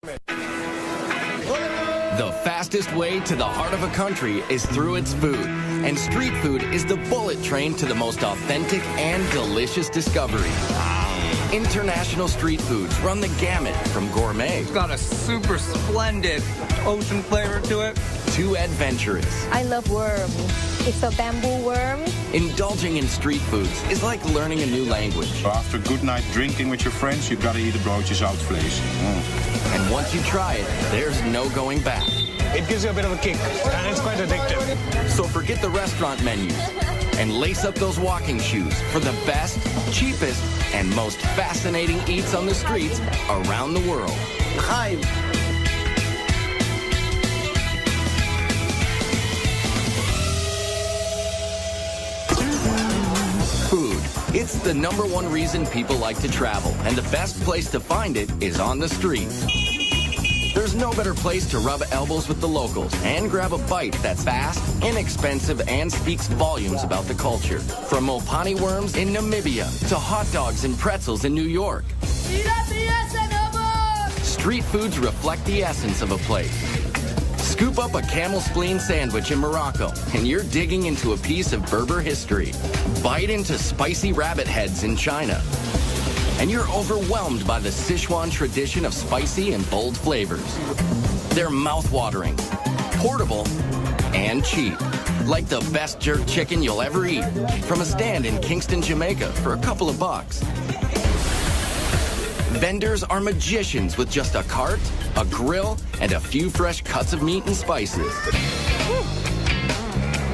The fastest way to the heart of a country is through its food. And street food is the bullet train to the most authentic and delicious discovery. International street foods run the gamut from gourmet. It's got a super splendid ocean flavor to it. To adventurous. I love worms. It's a bamboo worm. Indulging in street foods is like learning a new language. After a good night drinking with your friends, you gotta eat a broodje zoutvlees. And once you try it, there's no going back. It gives you a bit of a kick, and it's quite addictive. So forget the restaurant menus and lace up those walking shoes for the best, cheapest, and most fascinating eats on the streets around the world. Hi. Food. It's the #1 reason people like to travel, and the best place to find it is on the streets. There's no better place to rub elbows with the locals and grab a bite that's fast, inexpensive, and speaks volumes about the culture. From Mopani worms in Namibia to hot dogs and pretzels in New York. Street foods reflect the essence of a place. Scoop up a camel spleen sandwich in Morocco, and you're digging into a piece of Berber history. Bite into spicy rabbit heads in China, and you're overwhelmed by the Sichuan tradition of spicy and bold flavors. They're mouth-watering, portable, and cheap. Like the best jerk chicken you'll ever eat from a stand in Kingston, Jamaica for a couple of bucks. Vendors are magicians with just a cart, a grill, and a few fresh cuts of meat and spices.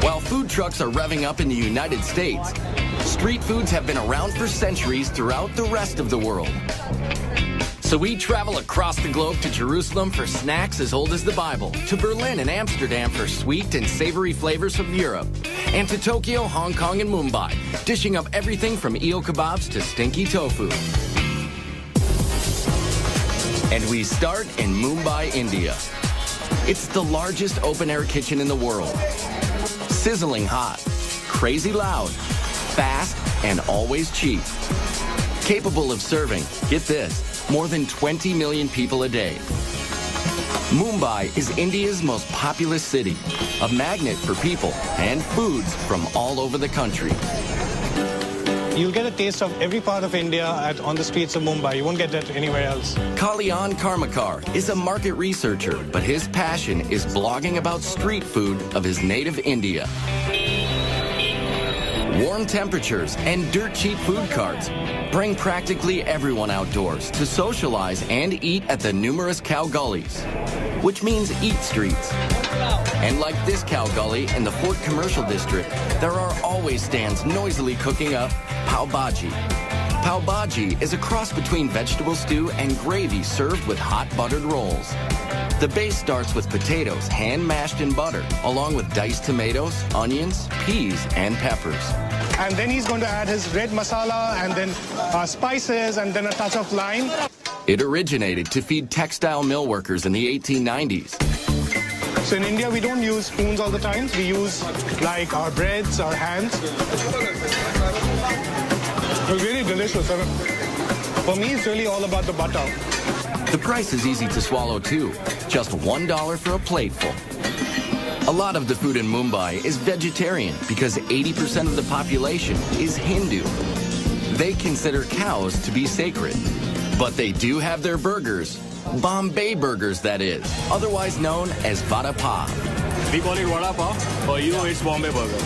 While food trucks are revving up in the United States, street foods have been around for centuries throughout the rest of the world. So we travel across the globe to Jerusalem for snacks as old as the Bible, to Berlin and Amsterdam for sweet and savory flavors from Europe, and to Tokyo, Hong Kong, and Mumbai, dishing up everything from eel kebabs to stinky tofu. And we start in Mumbai, India. It's the largest open-air kitchen in the world. Sizzling hot, crazy loud, fast, and always cheap. Capable of serving, get this, more than 20 million people a day. Mumbai is India's most populous city, a magnet for people and foods from all over the country. You'll get a taste of every part of India on the streets of Mumbai. You won't get that anywhere else. Kalyan Karmakar is a market researcher, but his passion is blogging about street food of his native India. Warm temperatures and dirt-cheap food carts bring practically everyone outdoors to socialize and eat at the numerous cow gullies, which means eat streets. And like this cow gully in the Fort Commercial District, there are always stands noisily cooking up pav bhaji. Pav bhaji is a cross between vegetable stew and gravy served with hot buttered rolls. The base starts with potatoes hand-mashed in butter, along with diced tomatoes, onions, peas, and peppers. And then he's going to add his red masala and then spices and then a touch of lime. It originated to feed textile mill workers in the 1890s. So in India, we don't use spoons all the time. We use like our breads, our hands. It's really delicious. For me, it's really all about the butter. The price is easy to swallow too, just $1 for a plateful. A lot of the food in Mumbai is vegetarian because 80% of the population is Hindu. They consider cows to be sacred, but they do have their burgers, Bombay burgers that is, otherwise known as vada pav. We call it vada pav, for you it's Bombay burger.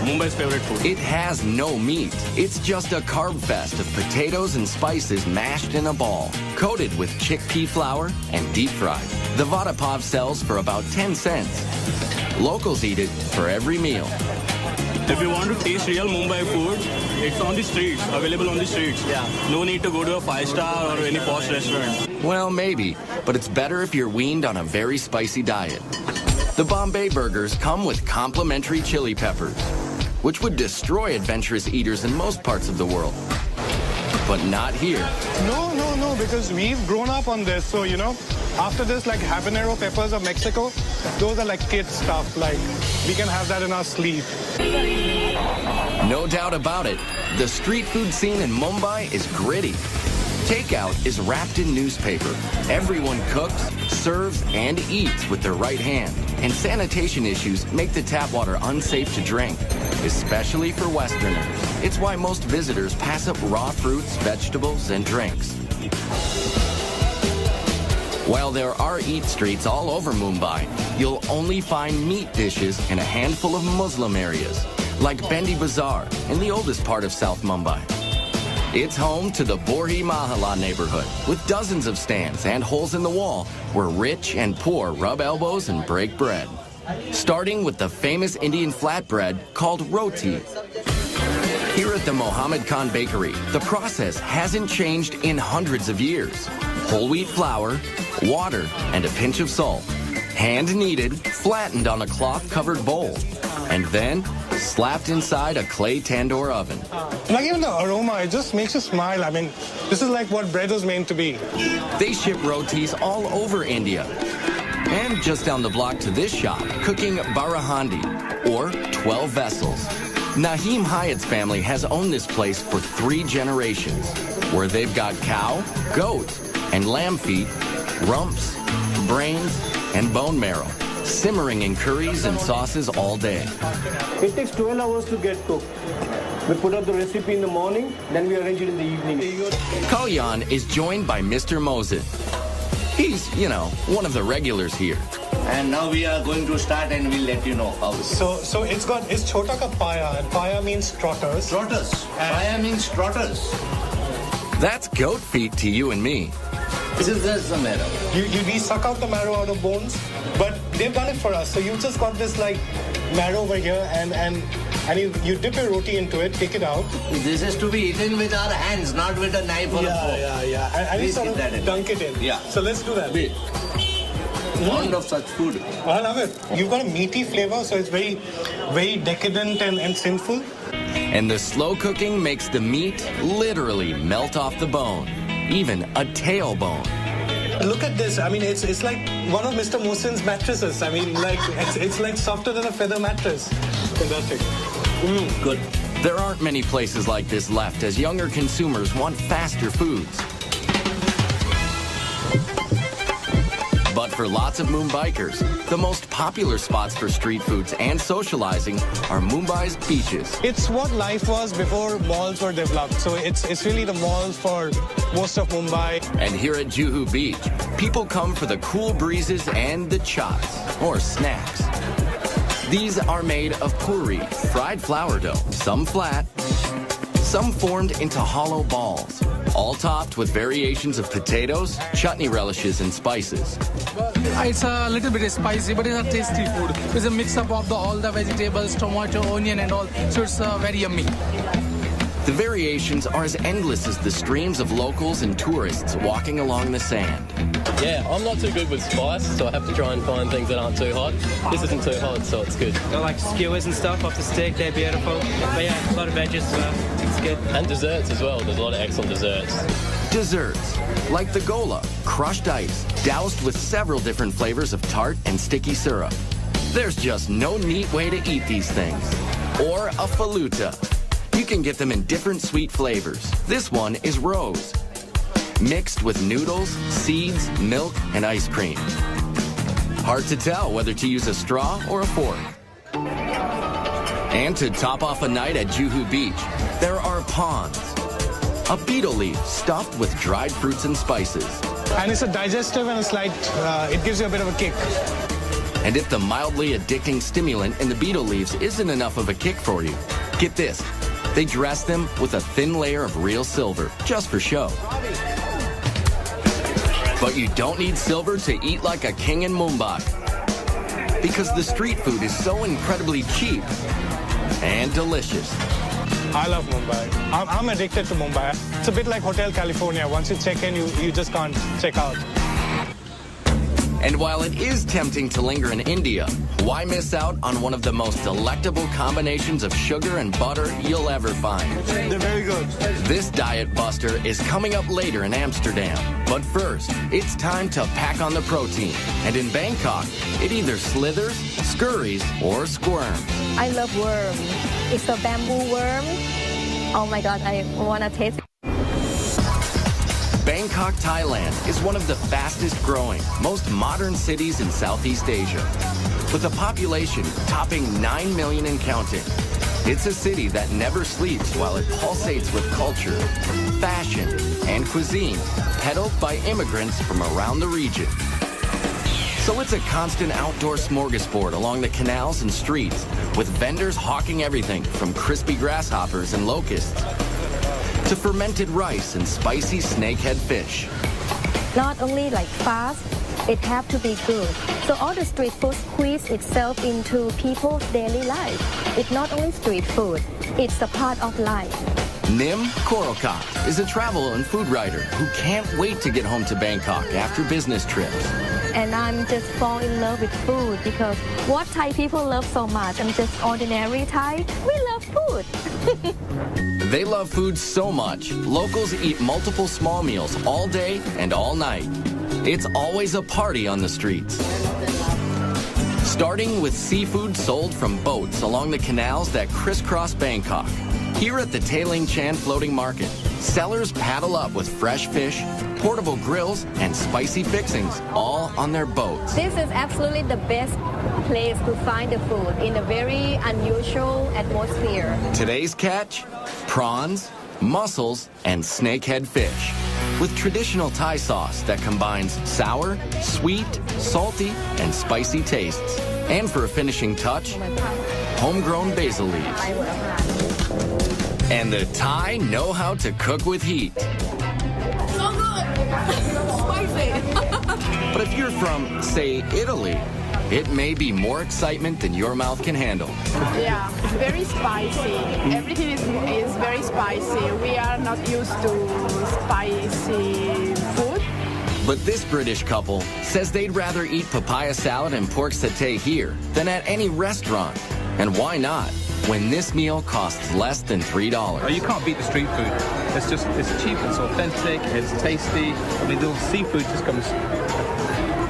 Mumbai's favorite food. It has no meat. It's just a carb fest of potatoes and spices mashed in a ball, coated with chickpea flour and deep fried. The vada pav sells for about 10 cents. Locals eat it for every meal. If you want to taste real Mumbai food, it's on the streets, available on the streets. Yeah. No need to go to a 5-star or any posh restaurant. Well, maybe, but it's better if you're weaned on a very spicy diet. The Bombay burgers come with complimentary chili peppers, which would destroy adventurous eaters in most parts of the world. But not here. No, because we've grown up on this. So, you know, after this, like habanero peppers of Mexico, those are like kid stuff. Like, we can have that in our sleeve. No doubt about it, the street food scene in Mumbai is gritty. Takeout is wrapped in newspaper. Everyone cooks, serves, and eats with their right hand. And sanitation issues make the tap water unsafe to drink, especially for Westerners. It's why most visitors pass up raw fruits, vegetables, and drinks. While there are eat streets all over Mumbai, you'll only find meat dishes in a handful of Muslim areas, like Bendi Bazaar in the oldest part of South Mumbai. It's home to the Borhi Mahalla neighborhood, with dozens of stands and holes in the wall where rich and poor rub elbows and break bread. Starting with the famous Indian flatbread called roti. Here at the Mohammed Khan Bakery, the process hasn't changed in hundreds of years. Whole wheat flour, water, and a pinch of salt. Hand-kneaded, flattened on a cloth-covered bowl, and then slapped inside a clay tandoor oven. Like even the aroma, it just makes you smile. I mean, this is like what bread was meant to be. They ship rotis all over India. And just down the block to this shop, cooking barahandi, or 12 vessels. Naheem Hyatt's family has owned this place for 3 generations, where they've got cow, goat, and lamb feet, rumps, brains, and bone marrow, simmering in curries and sauces all day. It takes 12 hours to get cooked. We put up the recipe in the morning, then we arrange it in the evening. Kalyan is joined by Mr. Mozit. He's, one of the regulars here. And now we are going to start and we'll let you know how it is. So it's chota ka paya, and paya means trotters. Trotters. Paya means trotters. That's goat feet to you and me. This is the marrow. We suck out the marrow out of bones, but they've done it for us. So you've just got this like marrow over here, and you dip your roti into it, take it out. This is to be eaten with our hands, not with a knife or a fork. And you sort of dunk it in. Yeah. So let's do that. Fond of such food. I love it. You've got a meaty flavor, so it's very, very decadent and sinful. And the slow cooking makes the meat literally melt off the bone, even a tailbone. Look at this. I mean, it's like one of Mr. Mohsin's mattresses. I mean, like it's like softer than a feather mattress. Fantastic. Good. There aren't many places like this left as younger consumers want faster foods. But for lots of Mumbaikers, the most popular spots for street foods and socializing are Mumbai's beaches. It's what life was before malls were developed. So it's really the malls for most of Mumbai. And here at Juhu Beach, people come for the cool breezes and the chats, or snacks. These are made of puri, fried flour dough, some flat, some formed into hollow balls, all topped with variations of potatoes, chutney relishes, and spices. It's a little bit spicy, but it's a tasty food. It's a mix-up of all the vegetables, tomato, onion, and all, so it's very yummy. The variations are as endless as the streams of locals and tourists walking along the sand. Yeah, I'm not too good with spice, so I have to try and find things that aren't too hot. This isn't too hot, so it's good. I like skewers and stuff off the stick, they're beautiful. But yeah, a lot of veggies as well, it's good. And desserts as well, there's a lot of excellent desserts. Desserts, like the gola, crushed ice, doused with several different flavors of tart and sticky syrup. There's just no neat way to eat these things. Or a faluta. You can get them in different sweet flavors. This one is rose, mixed with noodles, seeds, milk, and ice cream. Hard to tell whether to use a straw or a fork. And to top off a night at Juhu Beach, there are prawns, a beetle leaf stuffed with dried fruits and spices. And it's a digestive and it gives you a bit of a kick. And if the mildly addicting stimulant in the beetle leaves isn't enough of a kick for you, get this. They dress them with a thin layer of real silver, just for show. But you don't need silver to eat like a king in Mumbai. Because the street food is so incredibly cheap and delicious. I love Mumbai. I'm addicted to Mumbai. It's a bit like Hotel California. Once you check in, you just can't check out. And while it is tempting to linger in India, why miss out on one of the most delectable combinations of sugar and butter you'll ever find? They're very good. This diet buster is coming up later in Amsterdam. But first, it's time to pack on the protein. And in Bangkok, it either slithers, scurries, or squirms. I love worm. It's a bamboo worm. Oh my God, I want to taste it. Bangkok, Thailand is one of the fastest growing, most modern cities in Southeast Asia. With a population topping 9 million and counting. It's a city that never sleeps while it pulsates with culture, fashion, and cuisine, peddled by immigrants from around the region. So it's a constant outdoor smorgasbord along the canals and streets, with vendors hawking everything from crispy grasshoppers and locusts to fermented rice and spicy snakehead fish. Not only like fast, it have to be good. So all the street food squeeze itself into people's daily life. It's not only street food, it's a part of life. Nim Korokot is a travel and food writer who can't wait to get home to Bangkok after business trips. And I'm just fall in love with food because what Thai people love so much, I'm just ordinary Thai. We love food. They love food so much, locals eat multiple small meals all day and all night. It's always a party on the streets. Starting with seafood sold from boats along the canals that crisscross Bangkok. Here at the Tailing Chan Floating Market, sellers paddle up with fresh fish, portable grills, and spicy fixings, all on their boats. This is absolutely the best place to find the food in a very unusual atmosphere. Today's catch? Prawns, mussels, and snakehead fish. With traditional Thai sauce that combines sour, sweet, salty, and spicy tastes. And for a finishing touch, homegrown basil leaves. And the Thai know how to cook with heat. So good! Spicy! But if you're from, say, Italy, it may be more excitement than your mouth can handle. Yeah, it's very spicy. Everything is very spicy. We are not used to spicy food. But this British couple says they'd rather eat papaya salad and pork satay here than at any restaurant. And why not, when this meal costs less than $3? Oh, you can't beat the street food. It's cheap, it's authentic, it's tasty. I mean, the seafood just comes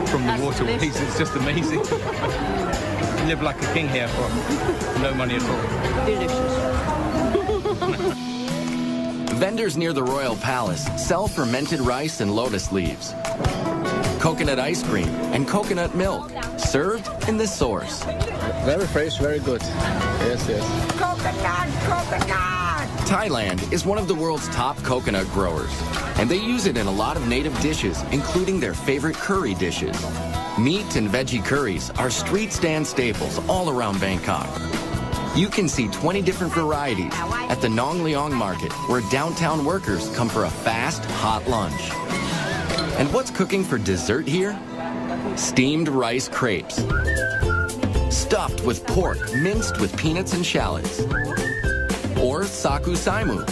from the waterways. It's just amazing. You live like a king here for no money at all. Delicious. Vendors near the Royal Palace sell fermented rice and lotus leaves, coconut ice cream, and coconut milk, served in the source. Very fresh, very good. Yes, yes. Coconut! Thailand is one of the world's top coconut growers, and they use it in a lot of native dishes, including their favorite curry dishes. Meat and veggie curries are street stand staples all around Bangkok. You can see 20 different varieties at the Nong Leong Market, where downtown workers come for a fast, hot lunch. And what's cooking for dessert here? Steamed rice crepes, stuffed with pork minced with peanuts and shallots. Or saku saimu,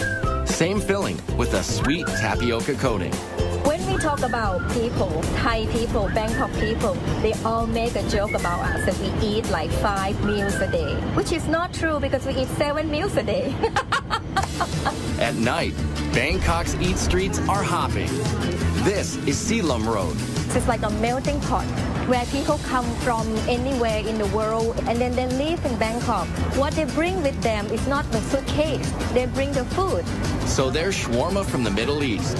same filling with a sweet tapioca coating. When we talk about people, Thai people, Bangkok people, they all make a joke about us that we eat like 5 meals a day, which is not true because we eat 7 meals a day. At night, Bangkok's eat streets are hopping. This is Silom Road. It's like a melting pot where people come from anywhere in the world and then they live in Bangkok. What they bring with them is not the suitcase, they bring the food. So there's shawarma from the Middle East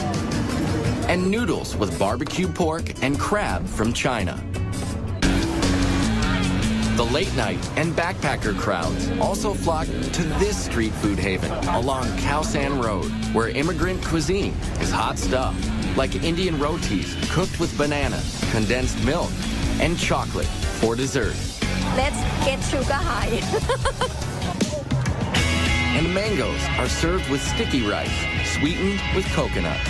and noodles with barbecue pork and crab from China. The late night and backpacker crowds also flock to this street food haven along Khao San Road, where immigrant cuisine is hot stuff, like Indian rotis cooked with banana, condensed milk, and chocolate for dessert. Let's get sugar high. And mangoes are served with sticky rice, sweetened with coconut.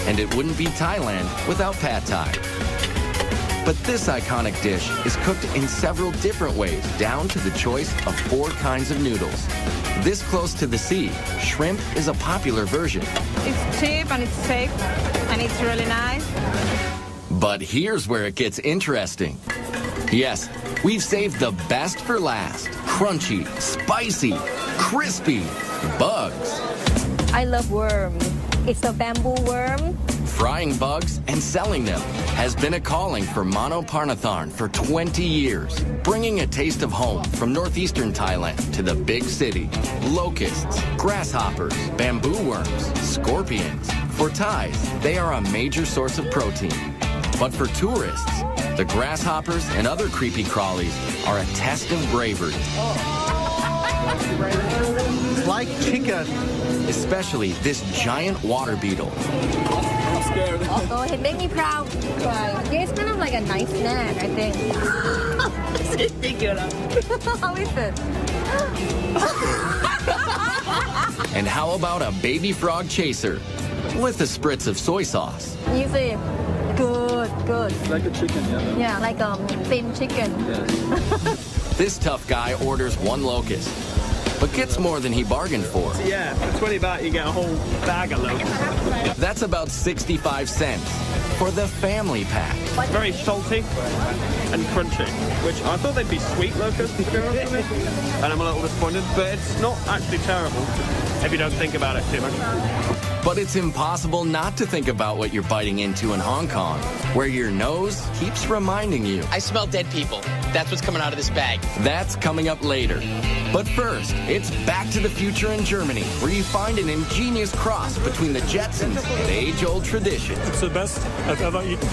And it wouldn't be Thailand without pad thai. But this iconic dish is cooked in several different ways, down to the choice of 4 kinds of noodles. This close to the sea, shrimp is a popular version. It's cheap and it's safe and it's really nice. But here's where it gets interesting. Yes, we've saved the best for last. Crunchy, spicy, crispy, bugs. I love worm. It's a bamboo worm. frying bugs and selling them has been a calling for Mano Parnatharn for 20 years, bringing a taste of home from northeastern Thailand to the big city. Locusts, grasshoppers, bamboo worms, scorpions. For Thais, they are a major source of protein. But for tourists, the grasshoppers and other creepy crawlies are a test of bravery. It's like chicken. Especially this giant water beetle. I'm scared. Oh, it made me proud. Yeah, it's kind of like a nice snack, I think. How is it? And how about a baby frog chaser with a spritz of soy sauce? You see, good. Like a chicken, yeah. Yeah, like a thin chicken. Yes. This tough guy orders one locust, but gets more than he bargained for. Yeah, for 20 baht you get a whole bag of locusts. That's about 65 cents for the family pack. Very salty and crunchy, which I thought they'd be sweet locusts, to be honest with you. And I'm a little disappointed, but it's not actually terrible if you don't think about it too much. But it's impossible not to think about what you're biting into in Hong Kong, where your nose keeps reminding you. I smell dead people. That's what's coming out of this bag. That's coming up later. But first, it's Back to the Future in Germany, where you find an ingenious cross between the Jetsons and age-old tradition. It's the best I've ever eaten.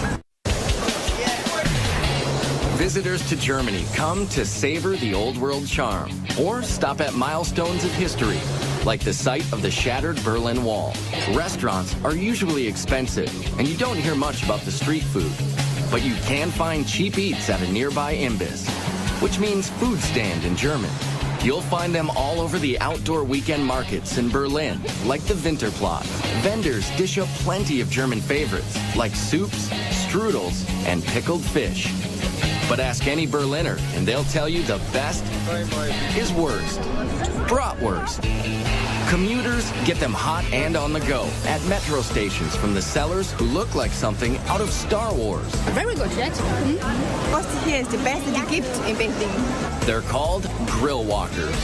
Visitors to Germany come to savor the old world charm or stop at milestones of history, like the site of the shattered Berlin Wall. Restaurants are usually expensive, and you don't hear much about the street food. But you can find cheap eats at a nearby Imbiss, which means food stand in German. You'll find them all over the outdoor weekend markets in Berlin, like the Winterplatz. Vendors dish up plenty of German favorites, like soups, strudels, and pickled fish. But ask any Berliner, and they'll tell you the best is worst. Bratwurst. Commuters get them hot and on the go at metro stations from the sellers who look like something out of Star Wars. Very good, yes. What here is the best that you gift in Beijing. They're called grill walkers,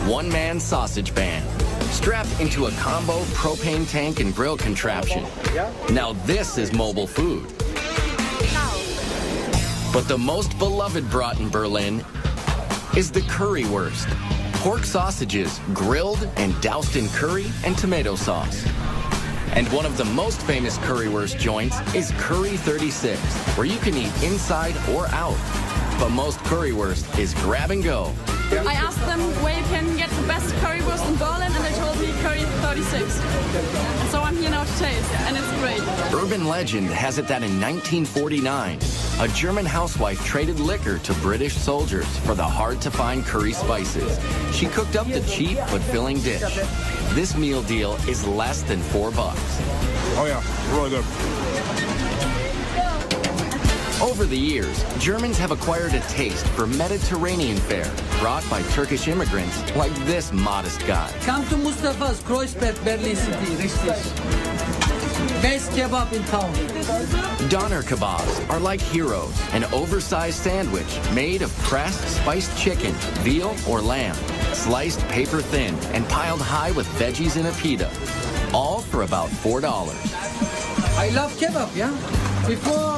one-man sausage band, strapped into a combo propane tank and grill contraption. Now this is mobile food. But the most beloved brat in Berlin is the currywurst. Pork sausages grilled and doused in curry and tomato sauce. And one of the most famous currywurst joints is Curry 36, where you can eat inside or out. But most currywurst is grab and go. I asked them where you can get the best currywurst in Berlin, and they told me Curry 36. So I'm here now to taste, and it's great. Urban legend has it that in 1949, a German housewife traded liquor to British soldiers for the hard-to-find curry spices. She cooked up the cheap but filling dish. This meal deal is less than $4. Oh yeah, really good. Over the years, Germans have acquired a taste for Mediterranean fare brought by Turkish immigrants like this modest guy. Come to Mustafa's Kreuzberg, Berlin City, richtig. Best kebab in town. Doner kebabs are like heroes, an oversized sandwich made of pressed spiced chicken, veal, or lamb, sliced paper thin and piled high with veggies in a pita, all for about $4. I love kebab, yeah? Before,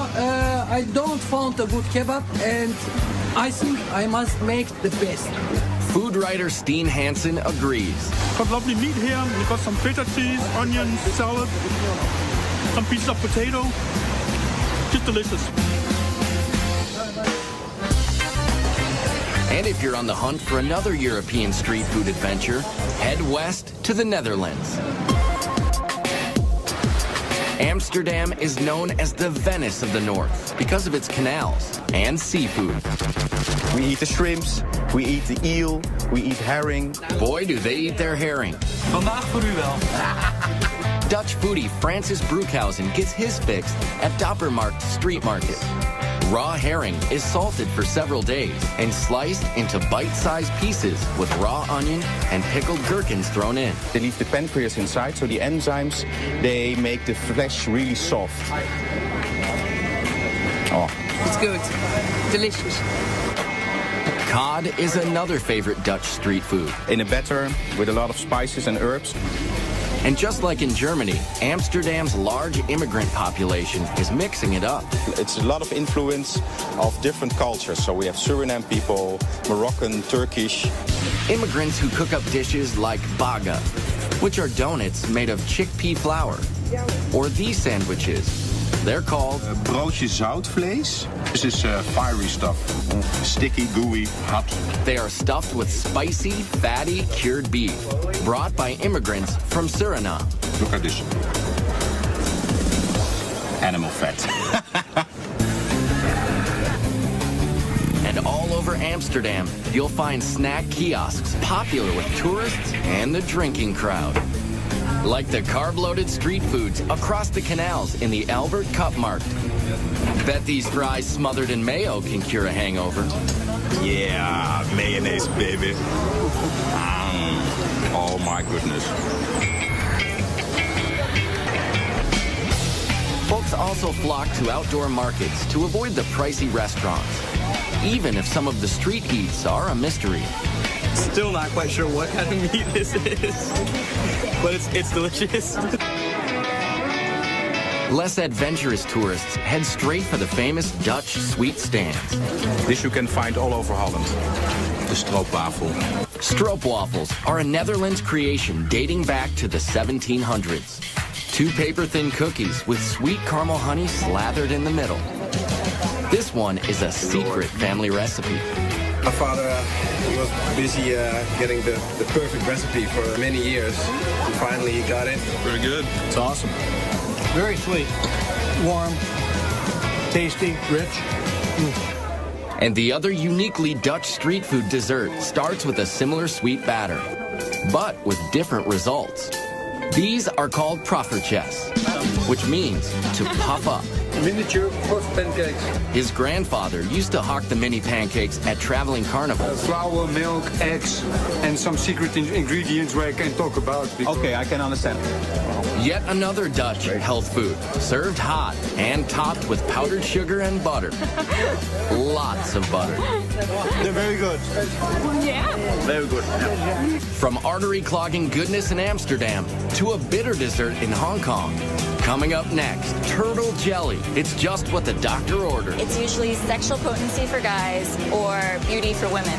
I don't found a good kebab, and I think I must make the best. Food writer Steen Hansen agrees. Got lovely meat here. We've got some feta cheese, onions, salad, some pieces of potato. Just delicious. And if you're on the hunt for another European street food adventure, head west to the Netherlands. Amsterdam is known as the Venice of the North because of its canals and seafood. We eat the shrimps, we eat the eel, we eat herring. Boy, do they eat their herring. Vandaag voor u wel. Dutch foodie Francis Broekhausen gets his fix at Dappermarkt Street Market. Raw herring is salted for several days and sliced into bite-sized pieces with raw onion and pickled gherkins thrown in. They leave the pancreas inside, so the enzymes, they make the flesh really soft. Oh. It's good. Delicious. Cod is another favorite Dutch street food. In a batter with a lot of spices and herbs. And just like in Germany, Amsterdam's large immigrant population is mixing it up. It's a lot of influence of different cultures. So we have Suriname people, Moroccan, Turkish. Immigrants who cook up dishes like baga, which are donuts made of chickpea flour. Or these sandwiches. They're called broodje zoutvlees. This is fiery stuff. Sticky, gooey, hot. They are stuffed with spicy, fatty, cured beef, brought by immigrants from Suriname. Look at this. Animal fat. And all over Amsterdam, you'll find snack kiosks popular with tourists and the drinking crowd. Like the carb-loaded street foods across the canals in the Albert Cupmarkt. Bet these fries smothered in mayo can cure a hangover. Yeah, mayonnaise, baby. Oh my goodness. Folks also flock to outdoor markets to avoid the pricey restaurants, even if some of the street eats are a mystery. Still not quite sure what kind of meat this is, but it's delicious. Less adventurous tourists head straight for the famous Dutch sweet stands. This you can find all over Holland. The stroopwafel. Stroopwafels are a Netherlands creation dating back to the 1700s. 2 paper-thin cookies with sweet caramel honey slathered in the middle. This one is a secret family recipe. My father was busy getting the perfect recipe for many years. And finally he got it. Very good. It's awesome. Very sweet, warm, tasty, rich. And the other uniquely Dutch street food dessert starts with a similar sweet batter, but with different results. These are called proffertjes, which means to puff up. Miniature puff pancakes. His grandfather used to hawk the mini pancakes at traveling carnivals. Flour, milk, eggs, and some secret ingredients where I can talk about. Okay, I can understand. Yet another Dutch health food, served hot and topped with powdered sugar and butter. Lots of butter. They're very good. Yeah. Very good. Yeah. From artery-clogging goodness in Amsterdam to a bitter dessert in Hong Kong. Coming up next, turtle jelly. It's just what the doctor ordered. It's usually sexual potency for guys or beauty for women.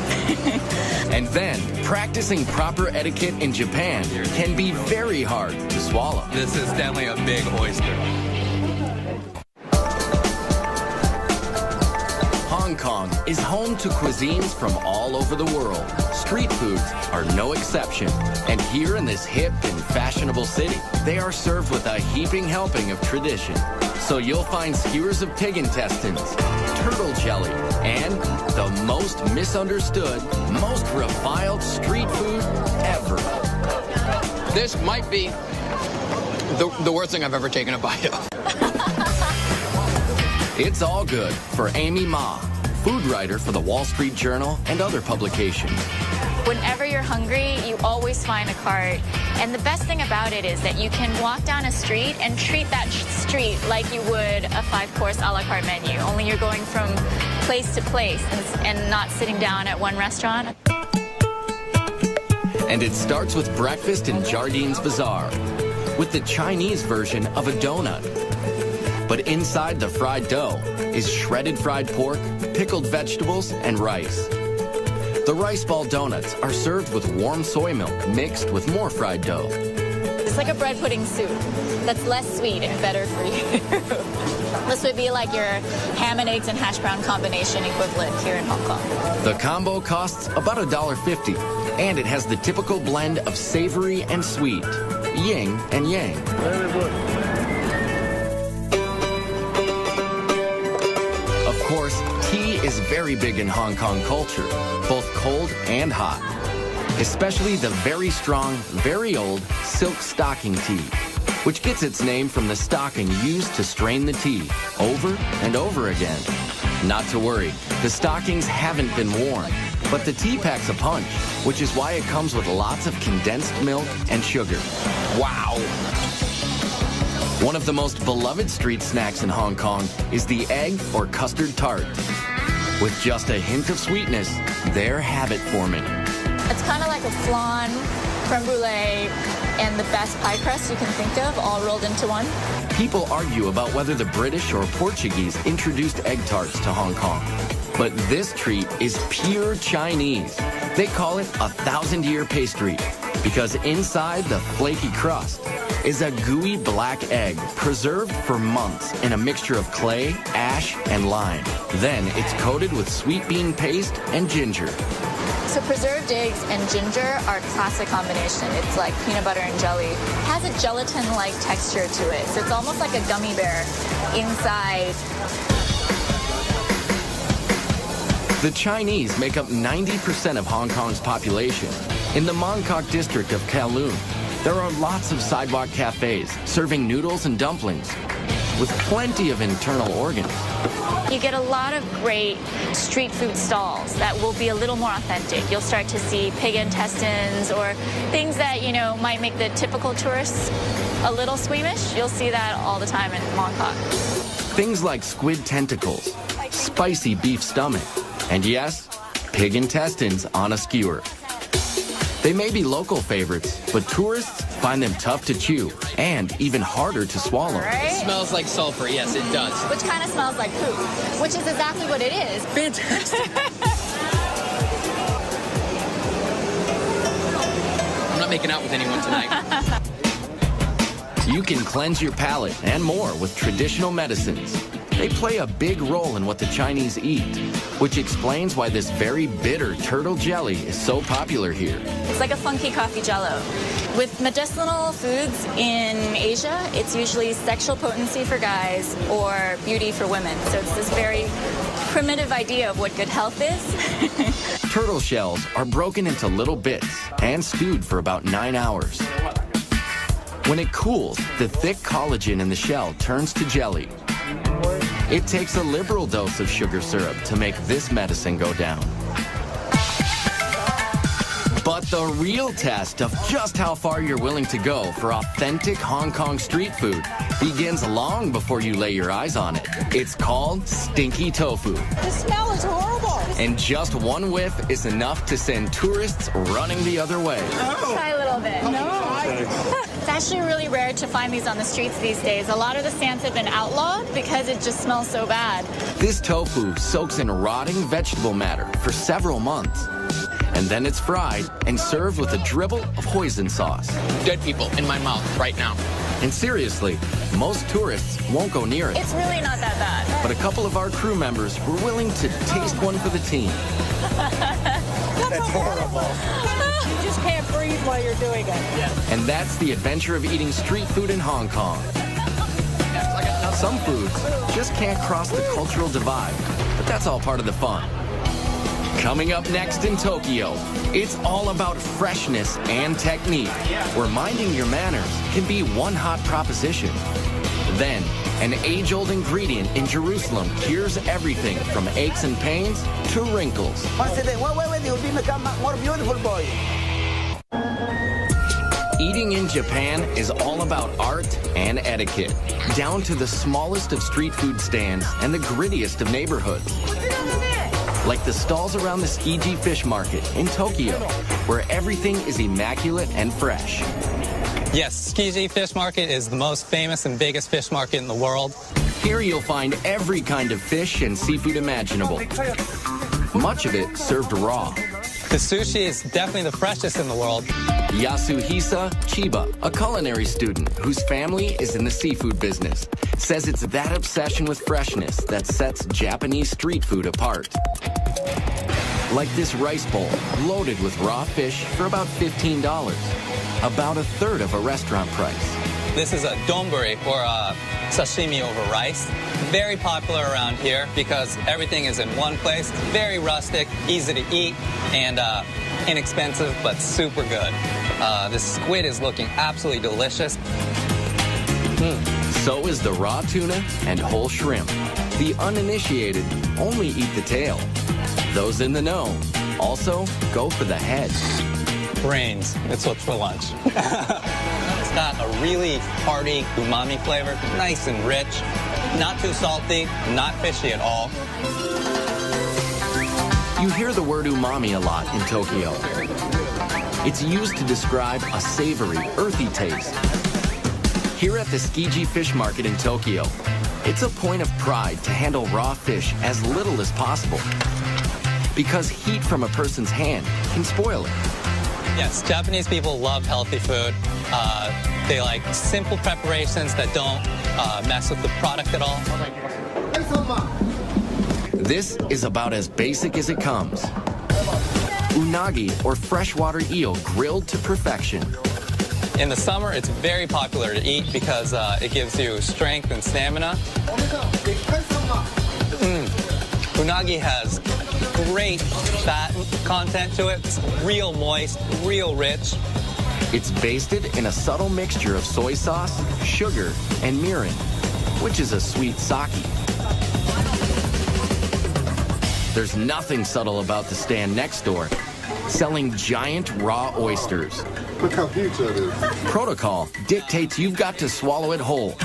And then, practicing proper etiquette in Japan can be very hard to swallow. This is definitely a big oyster. Hong Kong is home to cuisines from all over the world. Street foods are no exception. And here in this hip and fashionable city, they are served with a heaping helping of tradition. So you'll find skewers of pig intestines, turtle jelly, and the most misunderstood, most reviled street food ever. This might be the worst thing I've ever taken a bite of. It's all good for Amy Ma, food writer for the Wall Street Journal and other publications. Whenever you're hungry, you always find a cart. And the best thing about it is that you can walk down a street and treat that street like you would a 5-course a la carte menu, only you're going from place to place and not sitting down at one restaurant. And it starts with breakfast in Jardines Bazaar, with the Chinese version of a donut. But inside the fried dough is shredded fried pork, pickled vegetables, and rice. The rice ball donuts are served with warm soy milk mixed with more fried dough. It's like a bread pudding soup that's less sweet and better for you. This would be like your ham and eggs and hash brown combination equivalent here in Hong Kong. The combo costs about $1.50, and it has the typical blend of savory and sweet, yin and yang. Very good. Of course, tea is very big in Hong Kong culture, both cold and hot. Especially the very strong, very old silk stocking tea, which gets its name from the stocking used to strain the tea over and over again. Not to worry, the stockings haven't been worn, but the tea packs a punch, which is why it comes with lots of condensed milk and sugar. Wow! One of the most beloved street snacks in Hong Kong is the egg or custard tart. With just a hint of sweetness, they're habit-forming. It's kind of like a flan, creme brulee, and the best pie crust you can think of all rolled into one. People argue about whether the British or Portuguese introduced egg tarts to Hong Kong. But this treat is pure Chinese. They call it a 1,000-year pastry because inside the flaky crust is a gooey black egg preserved for months in a mixture of clay, ash, and lime. Then it's coated with sweet bean paste and ginger. So preserved eggs and ginger are a classic combination. It's like peanut butter and jelly. It has a gelatin-like texture to it, so it's almost like a gummy bear inside. The Chinese make up 90% of Hong Kong's population. In the Mong Kok district of Kowloon, there are lots of sidewalk cafes serving noodles and dumplings with plenty of internal organs. You get a lot of great street food stalls that will be a little more authentic. You'll start to see pig intestines or things that, you know, might make the typical tourists a little squeamish. You'll see that all the time in Mong Kok. Things like squid tentacles, spicy beef stomach, and yes, pig intestines on a skewer. They may be local favorites, but tourists find them tough to chew and even harder to swallow. Right? It smells like sulfur, yes, it does. Which kind of smells like poop, which is exactly what it is. Fantastic. I'm not making out with anyone tonight. You can cleanse your palate and more with traditional medicines. They play a big role in what the Chinese eat, which explains why this very bitter turtle jelly is so popular here. It's like a funky coffee jello. With medicinal foods in Asia, it's usually sexual potency for guys or beauty for women. So it's this very primitive idea of what good health is. Turtle shells are broken into little bits and stewed for about 9 hours. When it cools, the thick collagen in the shell turns to jelly. It takes a liberal dose of sugar syrup to make this medicine go down. But the real test of just how far you're willing to go for authentic Hong Kong street food begins long before you lay your eyes on it. It's called stinky tofu. The smell is horrible. And just one whiff is enough to send tourists running the other way. Try a little bit. No. It's actually really rare to find these on the streets these days. A lot of the stands have been outlawed because it just smells so bad. This tofu soaks in rotting vegetable matter for several months. And then it's fried and served with a dribble of hoisin sauce. Dead people in my mouth right now. And seriously, most tourists won't go near it. It's really not that bad. But a couple of our crew members were willing to taste one for the team. That's horrible. You just can't breathe while you're doing it. And that's the adventure of eating street food in Hong Kong. Some foods just can't cross the cultural divide, but that's all part of the fun. Coming up next in Tokyo, it's all about freshness and technique, where minding your manners can be one hot proposition. Then, an age-old ingredient in Jerusalem cures everything from aches and pains to wrinkles. You'll become a more beautiful boy. Eating in Japan is all about art and etiquette, down to the smallest of street food stands and the grittiest of neighborhoods. Like the stalls around the Tsukiji Fish Market in Tokyo, where everything is immaculate and fresh. Yes, Tsukiji Fish Market is the most famous and biggest fish market in the world. Here you'll find every kind of fish and seafood imaginable. Much of it served raw. The sushi is definitely the freshest in the world. Yasuhisa Chiba, a culinary student whose family is in the seafood business, says it's that obsession with freshness that sets Japanese street food apart. Like this rice bowl loaded with raw fish for about $15, about a third of a restaurant price. This is a donburi, or a sashimi over rice. Very popular around here because everything is in one place. It's very rustic, easy to eat, and inexpensive, but super good. This squid is looking absolutely delicious. So is the raw tuna and whole shrimp. The uninitiated only eat the tail. Those in the know also go for the head. Brains, it's what's for lunch. It's got a really hearty umami flavor, nice and rich, not too salty, not fishy at all. You hear the word umami a lot in Tokyo. It's used to describe a savory, earthy taste. Here at the Tsukiji Fish Market in Tokyo, it's a point of pride to handle raw fish as little as possible, because heat from a person's hand can spoil it. Yes, Japanese people love healthy food. They like simple preparations that don't mess with the product at all. This is about as basic as it comes. Unagi, or freshwater eel, grilled to perfection. In the summer, it's very popular to eat because it gives you strength and stamina. Unagi has great fat content to it. It's real moist, real rich. It's basted in a subtle mixture of soy sauce, sugar, and mirin, which is a sweet sake. There's nothing subtle about the stand next door, selling giant raw oysters. Look how huge that is. Protocol dictates you've got to swallow it whole,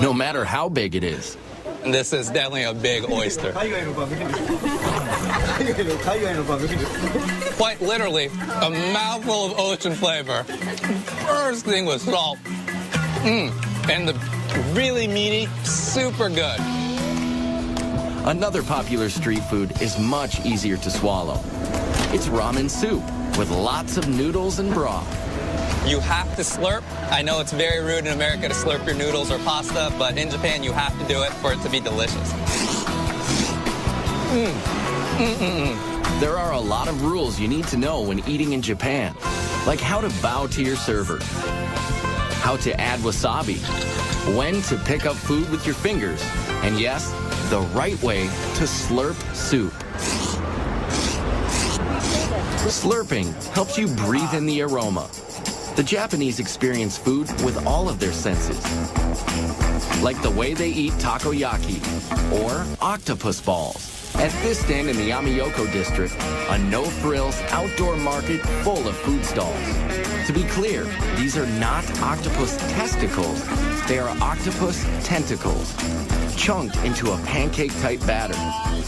no matter how big it is. This is definitely a big oyster. Quite literally, a mouthful of ocean flavor. First thing was salt. And the really meaty, super good. Another popular street food is much easier to swallow. It's ramen soup with lots of noodles and broth. You have to slurp. I know it's very rude in America to slurp your noodles or pasta, but in Japan you have to do it for it to be delicious. There are a lot of rules you need to know when eating in Japan, like how to bow to your server, how to add wasabi, when to pick up food with your fingers, and yes, the right way to slurp soup. Slurping helps you breathe in the aroma. The Japanese experience food with all of their senses, like the way they eat takoyaki or octopus balls. At this stand in the Amiyoko district, a no-frills outdoor market full of food stalls. To be clear, these are not octopus testicles, they are octopus tentacles, chunked into a pancake-type batter.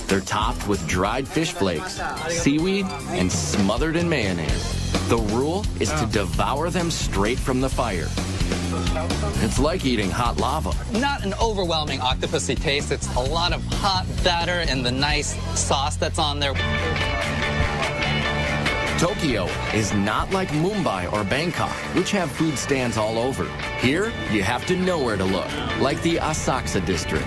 They're topped with dried fish flakes, seaweed, and smothered in mayonnaise. The rule is to devour them straight from the fire. It's like eating hot lava. Not an overwhelming octopusy taste. It's a lot of hot batter and the nice sauce that's on there. Tokyo is not like Mumbai or Bangkok, which have food stands all over. Here, you have to know where to look, like the Asakusa district.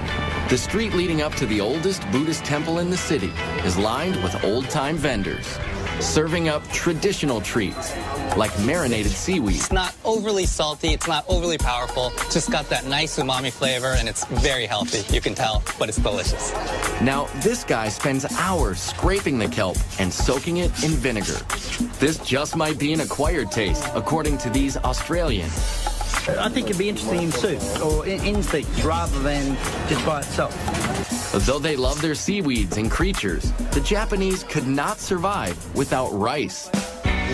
The street leading up to the oldest Buddhist temple in the city is lined with old-time vendors, serving up traditional treats, like marinated seaweed. It's not overly salty, it's not overly powerful, it's just got that nice umami flavor, and it's very healthy, you can tell, but it's delicious. Now, this guy spends hours scraping the kelp and soaking it in vinegar. This just might be an acquired taste, according to these Australians. I think it'd be interesting in soup or in steaks rather than just by itself. Though they love their seaweeds and creatures, the Japanese could not survive without rice.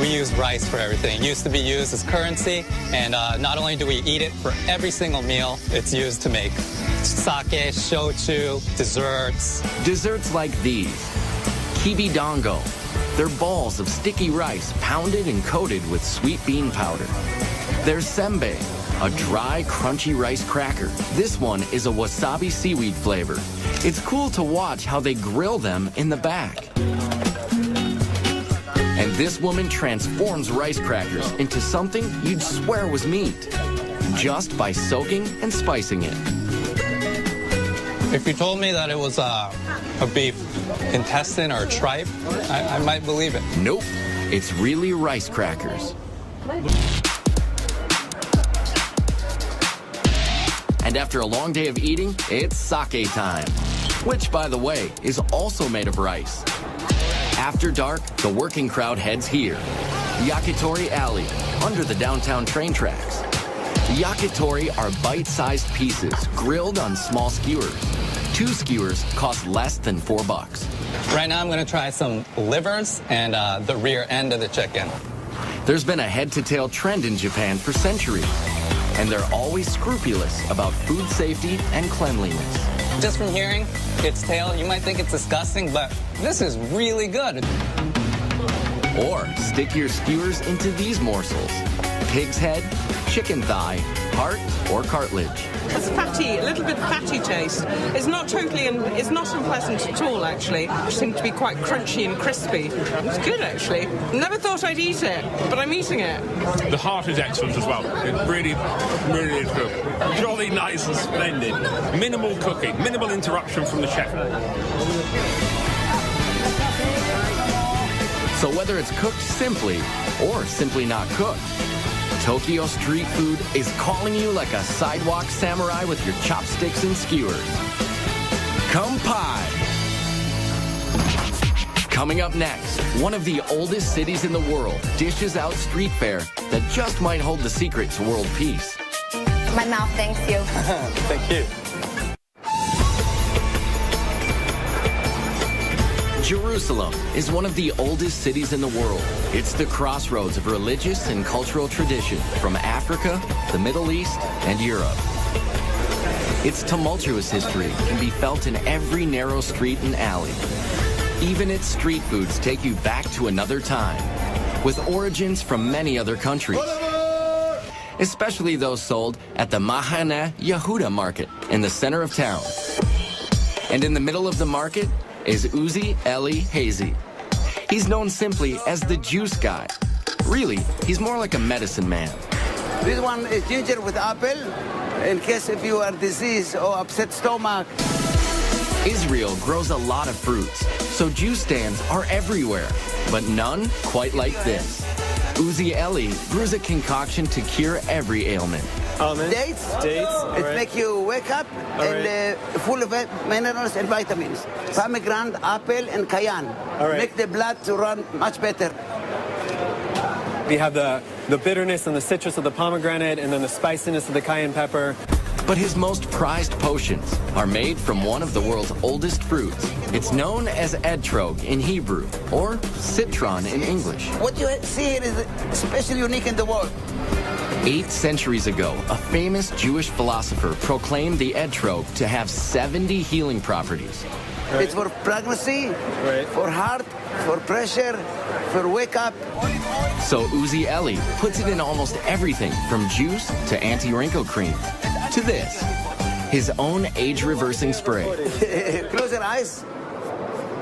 We use rice for everything. It used to be used as currency, and not only do we eat it for every single meal, it's used to make sake, shochu, desserts. Desserts like these, kibidongo. They're balls of sticky rice pounded and coated with sweet bean powder. There's senbei, a dry, crunchy rice cracker. This one is a wasabi seaweed flavor. It's cool to watch how they grill them in the back. And this woman transforms rice crackers into something you'd swear was meat, just by soaking and spicing it. If you told me that it was a beef intestine or tripe, I might believe it. Nope, it's really rice crackers. And after a long day of eating, it's sake time, which, by the way, is also made of rice. After dark, the working crowd heads here, Yakitori Alley, under the downtown train tracks. Yakitori are bite-sized pieces grilled on small skewers. 2 skewers cost less than $4. Right now I'm going to try some livers and the rear end of the chicken. There's been a head-to-tail trend in Japan for centuries, and they're always scrupulous about food safety and cleanliness. Just from hearing its tail, you might think it's disgusting, but this is really good. Or stick your skewers into these morsels: pig's head, chicken thigh, heart, or cartilage. It's fatty, a little bit fatty taste. It's not totally, it's not unpleasant at all, actually. It seems to be quite crunchy and crispy. It's good, actually. Never thought I'd eat it, but I'm eating it. The heart is excellent as well. It really, really is good. Jolly nice and splendid. Minimal cooking, minimal interruption from the chef. So whether it's cooked simply or simply not cooked, Tokyo street food is calling you like a sidewalk samurai with your chopsticks and skewers. Kampai! Coming up next, one of the oldest cities in the world dishes out street fare that just might hold the secret to world peace. My mouth thanks you. Thank you. Jerusalem is one of the oldest cities in the world. It's the crossroads of religious and cultural tradition from Africa, the Middle East, and Europe. Its tumultuous history can be felt in every narrow street and alley. Even its street foods take you back to another time, with origins from many other countries, especially those sold at the Mahane Yehuda market in the center of town. And in the middle of the market is Uzi Eli Hazy. He's known simply as the juice guy. Really, he's more like a medicine man. This one is ginger with apple, in case if you are diseased or upset stomach. Israel grows a lot of fruits, so juice stands are everywhere, but none quite like this. Uzi Eli brews a concoction to cure every ailment. Almonds. Dates. It makes you wake up and full of minerals and vitamins. Pomegranate, apple, and cayenne. Make the blood to run much better. We have the bitterness and the citrus of the pomegranate, and then the spiciness of the cayenne pepper. But his most prized potions are made from one of the world's oldest fruits. It's known as etrog in Hebrew, or citron in English. What you see here is especially unique in the world. 8 centuries ago, a famous Jewish philosopher proclaimed the etrog to have 70 healing properties. It's for pregnancy, for heart, for pressure, for wake up. So Uzi Eli puts it in almost everything from juice to anti-wrinkle cream to this, his own age-reversing spray. Close your eyes.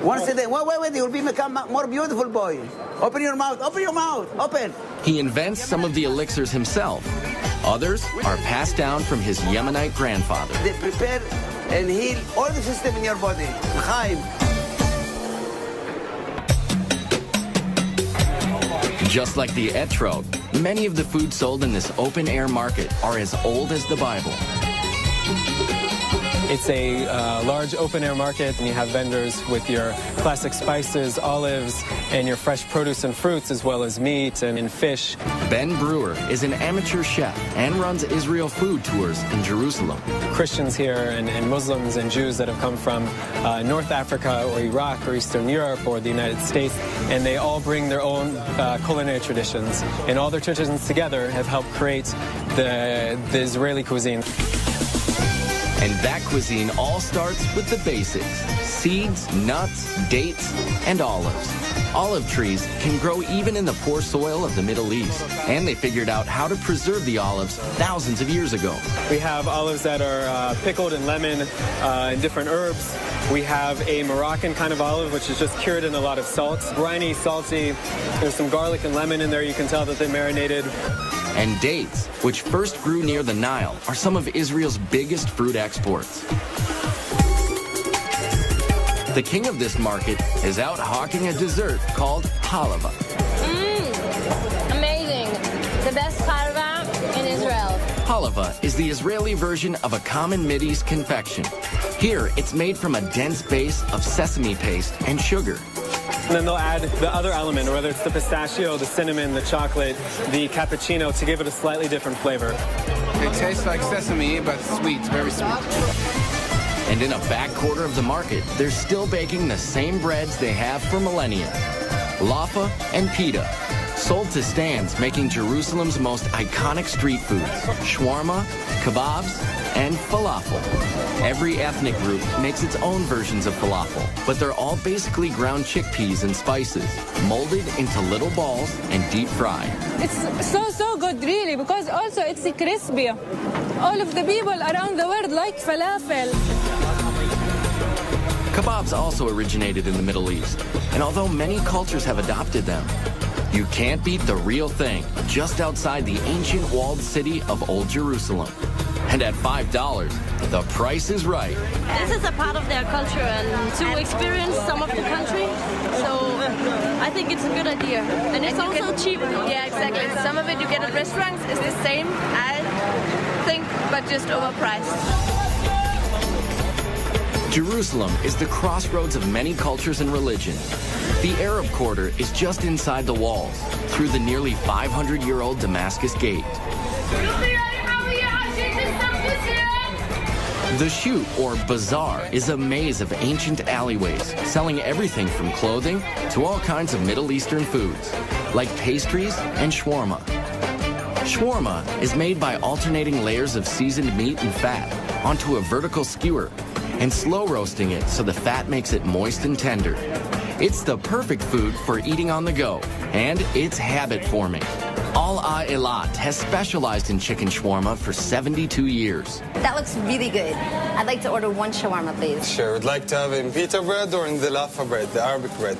Once a day. Wait, you'll become more beautiful, boy. Open your mouth, open. He invents some of the elixirs himself. Others are passed down from his Yemenite grandfather. They prepare and heal all the system in your body. Chaim. Just like the etrog, many of the foods sold in this open-air market are as old as the Bible. It's a large open-air market, and you have vendors with your classic spices, olives, and your fresh produce and fruits, as well as meat and fish. Ben Brewer is an amateur chef and runs Israel food tours in Jerusalem. Christians here and Muslims and Jews that have come from North Africa or Iraq or Eastern Europe or the United States, and they all bring their own culinary traditions. And all their traditions together have helped create the Israeli cuisine. And that cuisine all starts with the basics: seeds, nuts, dates, and olives. Olive trees can grow even in the poor soil of the Middle East, and they figured out how to preserve the olives thousands of years ago. We have olives that are pickled in lemon and different herbs. We have a Moroccan kind of olive, which is just cured in a lot of salt. Briny, salty. There's some garlic and lemon in there. You can tell that they marinated. And dates, which first grew near the Nile, are some of Israel's biggest fruit exports. The king of this market is out hawking a dessert called halava. Amazing. The best halva in Israel. Halava is the Israeli version of a common Mideast confection. Here, it's made from a dense base of sesame paste and sugar. And then they'll add the other element, whether it's the pistachio, the cinnamon, the chocolate, the cappuccino, to give it a slightly different flavor. It tastes like sesame, but sweet, very sweet. And in a back quarter of the market, they're still baking the same breads they have for millennia: laffa and pita, sold to stands making Jerusalem's most iconic street foods, shawarma, kebabs, and falafel. Every ethnic group makes its own versions of falafel, but they're all basically ground chickpeas and spices, molded into little balls and deep fried. It's so good, really, because also it's crispy. All of the people around the world like falafel. Kebabs also originated in the Middle East, and although many cultures have adopted them, you can't beat the real thing just outside the ancient walled city of Old Jerusalem. And at $5, the price is right. This is a part of their culture, and to experience some of the country, so I think it's a good idea. And it's also cheap. Yeah, exactly. Some of it you get at restaurants is the same, I think, but just overpriced. Jerusalem is the crossroads of many cultures and religions. The Arab Quarter is just inside the walls, through the nearly 500-year-old Damascus Gate. The Shoot, or Bazaar, is a maze of ancient alleyways, selling everything from clothing to all kinds of Middle Eastern foods, like pastries and shawarma. Shawarma is made by alternating layers of seasoned meat and fat onto a vertical skewer and slow roasting it so the fat makes it moist and tender. It's the perfect food for eating on the go, and it's habit-forming. Al Eilat has specialized in chicken shawarma for 72 years. That looks really good. I'd like to order one shawarma, please. Sure. Would like to have it in pita bread or in the laffa bread, the Arabic bread?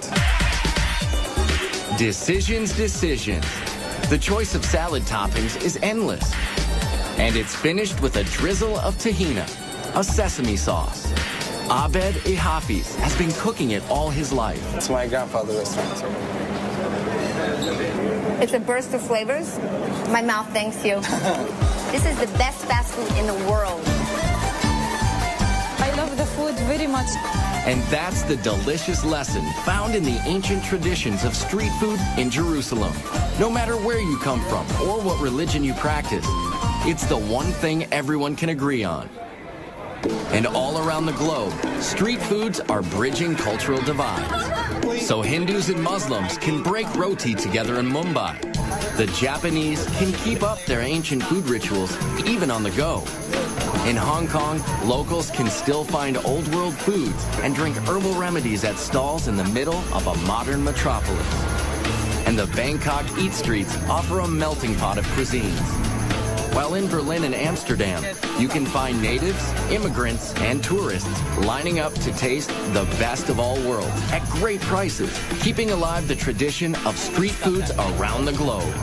Decisions. The choice of salad toppings is endless. And it's finished with a drizzle of tahina, a sesame sauce. Abed Hafiz has been cooking it all his life. It's my grandfather's restaurant. It's a burst of flavors. My mouth thanks you. This is the best fast food in the world. I love the food very much. And that's the delicious lesson found in the ancient traditions of street food in Jerusalem. No matter where you come from or what religion you practice, it's the one thing everyone can agree on. And all around the globe, street foods are bridging cultural divides. So Hindus and Muslims can break roti together in Mumbai. The Japanese can keep up their ancient food rituals even on the go. In Hong Kong, locals can still find old world foods and drink herbal remedies at stalls in the middle of a modern metropolis. And the Bangkok Eat Streets offer a melting pot of cuisines. While in Berlin and Amsterdam, you can find natives, immigrants, and tourists lining up to taste the best of all worlds at great prices, keeping alive the tradition of street foods around the globe.